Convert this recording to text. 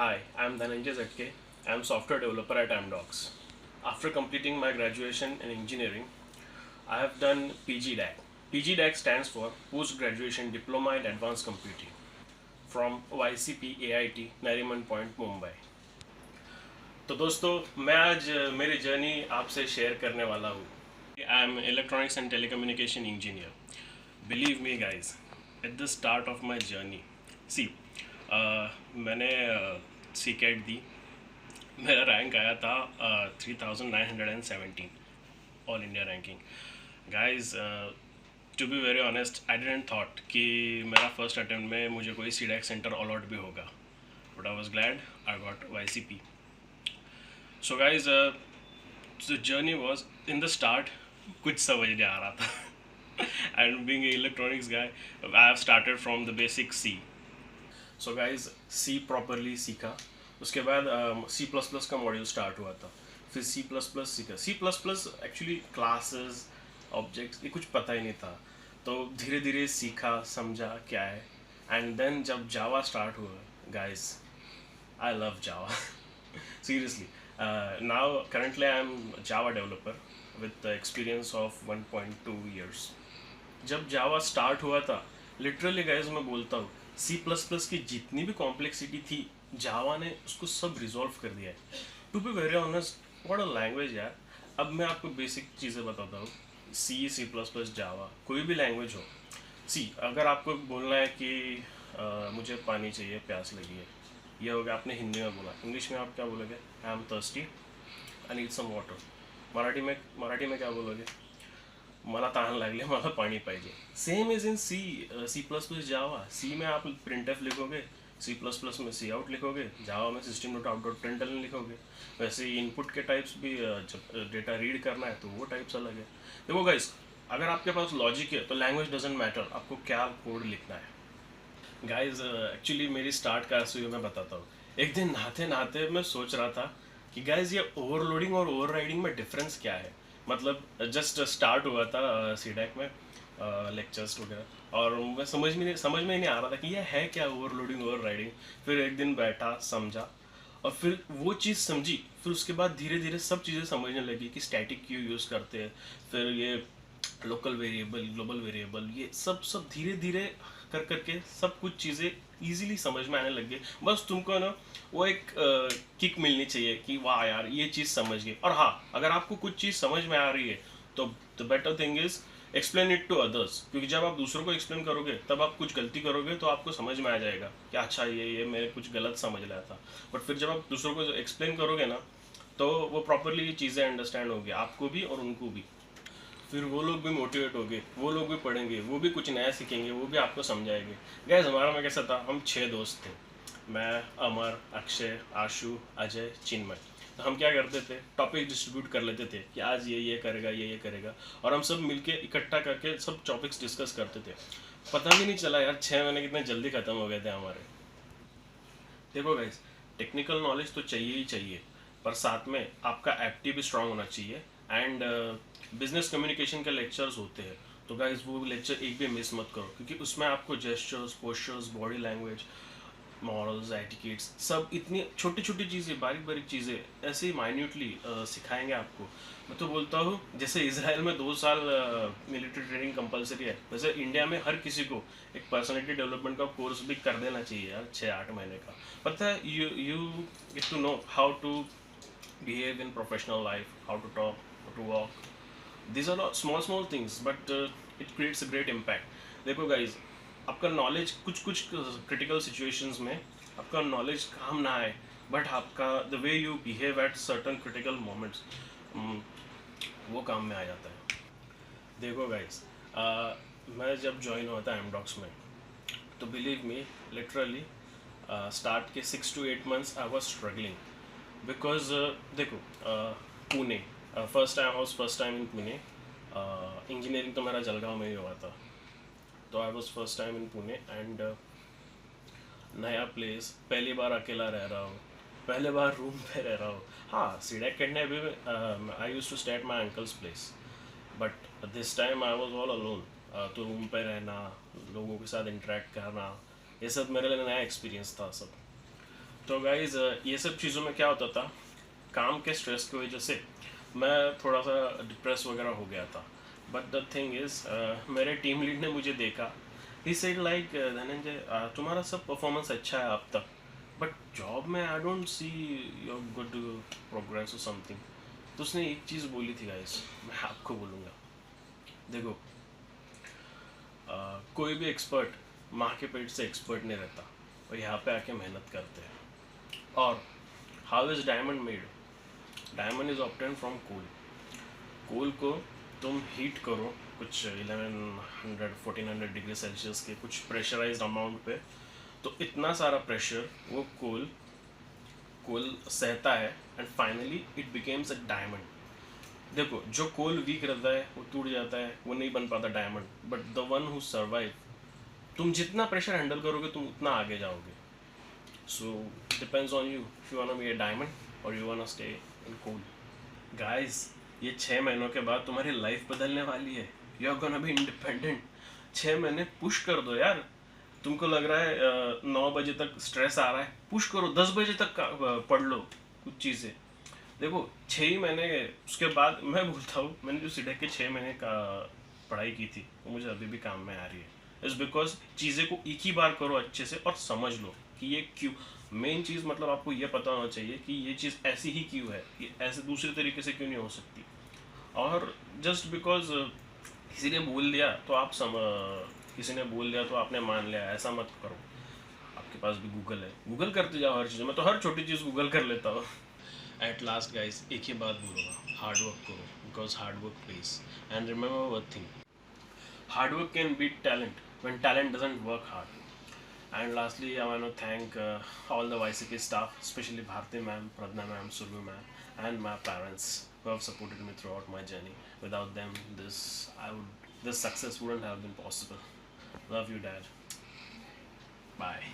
Hi, I'm Dhananjay Zetke. I'm software developer at Amdocs. After completing my graduation in engineering, I have done PGDAC. PGDAC stands for Post Graduation Diploma in Advanced Computing from YCP AIT Nariman Point, Mumbai. तो दोस्तों मैं आज मेरी journey आपसे share करने वाला हूँ. I am electronics and telecommunication engineer. Believe me guys, at the start of my journey, सी मैंने सी कैट दी. मेरा रैंक आया था 3917 all India ranking. Guys, to be very honest, I didn't thought कि मेरा फर्स्ट अटेम्प्ट में मुझे कोई सीडैक सेंटर अलॉट भी होगा, but I was glad I got YCP. So guys, the journey was in the start कुछ समझ नहीं आ रहा था. And being electronics guy, I have started from the basic C. So guys, C properly सीखा. उसके बाद C++ का मॉड्यूल स्टार्ट हुआ था. फिर C++ सीखा. C++ एक्चुअली क्लासेस, ऑब्जेक्ट्स, ये कुछ पता ही नहीं था. तो धीरे धीरे सीखा, समझा क्या है. एंड देन जब जावा स्टार्ट हुआ, guys, I love Java. Seriously. Now currently I am Java developer with the experience of 1.2 years. जब जावा स्टार्ट हुआ था, लिटरली गाइज मैं बोलता हूँ, C++ की जितनी भी कॉम्प्लेक्सिटी थी, जावा ने उसको सब रिजॉल्व कर दिया है. To be very honest, what a language यार. अब मैं आपको बेसिक चीज़ें बताता हूँ. C++, जावा, कोई भी लैंग्वेज हो. सी, अगर आपको बोलना है कि मुझे पानी चाहिए, प्यास लगी है, ये हो गया, आपने हिंदी में बोला. इंग्लिश में आप क्या बोलोगे? I am thirsty, I need some water. Marathi में क्या बोलोगे? मला तहान लागली, मला पाणी पाहिजे. Same is in C++, Java. C में आप printf लिखोगे, C++ में सी आउट लिखोगे, जावा में system dot out dot println लिखोगे. वैसे ही इनपुट के टाइप्स भी, जब डेटा रीड करना है तो वो टाइप्स अलग है. देखो गाइस, अगर आपके पास लॉजिक है तो लैंग्वेज डजेंट मैटर, आपको क्या कोड लिखना है. गाइज, एक्चुअली मेरी स्टार्ट का ऐसे मैं बताता हूँ. एक दिन नहाते नहाते मैं सोच रहा था कि गाइज, ये ओवरलोडिंग और ओवरराइडिंग में डिफरेंस क्या है. मतलब जस्ट स्टार्ट हुआ था सीडैक में लेक्चर्स वगैरह, और मैं समझ में ही नहीं आ रहा था कि ये है क्या ओवरलोडिंग ओवरराइडिंग. फिर एक दिन बैठा, समझा, और फिर वो चीज़ समझी. फिर उसके बाद धीरे धीरे सब चीज़ें समझने लगी कि स्टैटिक क्यों यूज़ करते हैं. फिर ये लोकल वेरिएबल, ग्लोबल वेरिएबल, ये सब सब धीरे धीरे कर करके सब कुछ चीज़ें इजीली समझ में आने लग गई. बस तुमको ना वो एक किक मिलनी चाहिए कि वाह यार, ये चीज़ समझ गई. और हाँ, अगर आपको कुछ चीज़ समझ में आ रही है तो the better thing is explain it to others. क्योंकि जब आप दूसरों को एक्सप्लेन करोगे, तब आप कुछ गलती करोगे तो आपको समझ में आ जाएगा कि अच्छा, ये मैं कुछ गलत समझ रहा था. बट फिर जब आप दूसरों को एक्सप्लेन करोगे ना, तो वो प्रॉपरली चीज़ें अंडरस्टैंड होगी, आपको भी और उनको भी. फिर वो लोग भी मोटिवेट होंगे, वो लोग भी पढ़ेंगे, वो भी कुछ नया सीखेंगे, वो भी आपको समझाएंगे. गैस, हमारा में कैसा था, हम 6 दोस्त थे. मैं, अमर, अक्षय, आशु, अजय, चिन्मय. तो हम क्या करते थे, टॉपिक डिस्ट्रीब्यूट कर लेते थे कि आज ये करेगा, ये करेगा, और हम सब मिलके इकट्ठा करके सब टॉपिक्स डिस्कस करते थे. पता भी नहीं चला यार, 6 महीने कितने जल्दी ख़त्म हो गए थे हमारे. देखो गाइस, टेक्निकल नॉलेज तो चाहिए ही चाहिए, पर साथ में आपका एप्टी भी स्ट्रांग होना चाहिए. एंड बिजनेस कम्युनिकेशन के लेक्चर्स होते हैं, तो गाइस वो लेक्चर एक भी मिस मत करो, क्योंकि उसमें आपको gestures, postures, body language, morals, etiquettes, सब इतनी छोटी छोटी चीज़ें, बारीक बारीक चीज़ें ऐसे ही माइन्यूटली सिखाएंगे आपको. मैं तो बोलता हूँ, जैसे इसराइल में 2 साल मिलिट्री ट्रेनिंग कंपलसरी है, वैसे इंडिया में हर किसी को एक पर्सनालिटी डेवलपमेंट का कोर्स भी कर देना चाहिए यार, 6-8 महीने का. पता है, you get to know how to behave in professional life, how to talk, how to walk. these are all small small things, but it creates a great impact. देखो गाइज, आपका नॉलेज कुछ कुछ क्रिटिकल सिचुएशंस में आपका knowledge काम ना आए, but आपका the way you behave at certain critical moments, वो काम में आ जाता है. देखो गाइज, मैं जब ज्वाइन हुआ था एमडॉक्स में, तो बिलीव मी, लिटरली स्टार्ट के 6 to 8 months I was struggling. Because देखो, Pune, first time in Pune. Engineering तो मेरा जलगांव में ही हुआ था, तो I was first time in Pune. And नया प्लेस, पहली बार अकेला रह रहा हूँ, पहले बार रूम पे रह रहा हूँ. हाँ, सीडैक करने अभी I use to stay at my uncle's place, but this time I was all alone. तो रूम पे रहना, लोगों के साथ इंटरेक्ट करना, ये सब मेरे लिए नया एक्सपीरियंस था सब. तो गाइज ये सब चीज़ों में क्या होता था, काम के स्ट्रेस की वजह से मैं थोड़ा सा डिप्रेस वगैरह हो गया था. बट द थिंग इज़, मेरे टीम लीड ने मुझे देखा. ही सेड लाइक, धनंजय तुम्हारा सब परफॉर्मेंस अच्छा है अब तक, बट जॉब में I don't see your good progress और समथिंग. तो उसने एक चीज़ बोली थी गाइस, मैं आपको बोलूँगा. देखो, कोई भी एक्सपर्ट माँ के पेट से एक्सपर्ट नहीं रहता, और यहाँ पे आके मेहनत करते हैं. और how is diamond made? Diamond is obtain from coal. Coal को तुम हीट करो कुछ 1100 1400 डिग्री सेल्सियस के कुछ प्रेशराइज्ड अमाउंट पे, तो इतना सारा प्रेशर वो कोल कोल सहता है, and finally it becomes a diamond. देखो, जो कोल वीक रहता है वो टूट जाता है, वो नहीं बन पाता diamond. But the one who survive, तुम जितना प्रेशर हैंडल करोगे तुम उतना आगे जाओगे. So depends on you, if you want to be a diamond और you want to stay in coal. Guys, ये 6 महीनों के बाद तुम्हारी लाइफ बदलने वाली है. You are gonna be independent. 6 महीने पुश कर दो यार. तुमको लग रहा है 9 बजे तक स्ट्रेस आ रहा है, पुश करो 10 बजे तक पढ़ लो कुछ चीज़ें. देखो, 6 ही महीने उसके बाद मैं बोलता हूँ, मैंने जो सीडेक के 6 महीने का पढ़ाई की थी वो मुझे अभी भी काम में आ रही है. इट्स बिकॉज चीज़ें को एक ही बार करो अच्छे से और समझ लो कि ये क्यों. मेन चीज़ मतलब आपको ये पता होना चाहिए कि ये चीज़ ऐसी ही क्यों है, ये ऐसे दूसरे तरीके से क्यों नहीं हो सकती. और जस्ट बिकॉज किसी ने बोल दिया तो आप किसी ने बोल दिया तो आपने मान लिया, ऐसा मत करो. आपके पास भी गूगल है, गूगल करते जाओ हर चीज़. मैं तो हर छोटी चीज़ गूगल कर लेता हूँ. एट लास्ट गाइज, एक ही बात बोलूँगा, हार्ड वर्क करो, because hard work pays. And remember one thing, hard work can beat talent when talent doesn't work hard. And lastly, I want to thank all the YCK staff, especially Bharti ma'am, Pradna ma'am, Survi ma'am, and my parents who have supported me throughout my journey. Without them, this success wouldn't have been possible. Love you, Dad. Bye.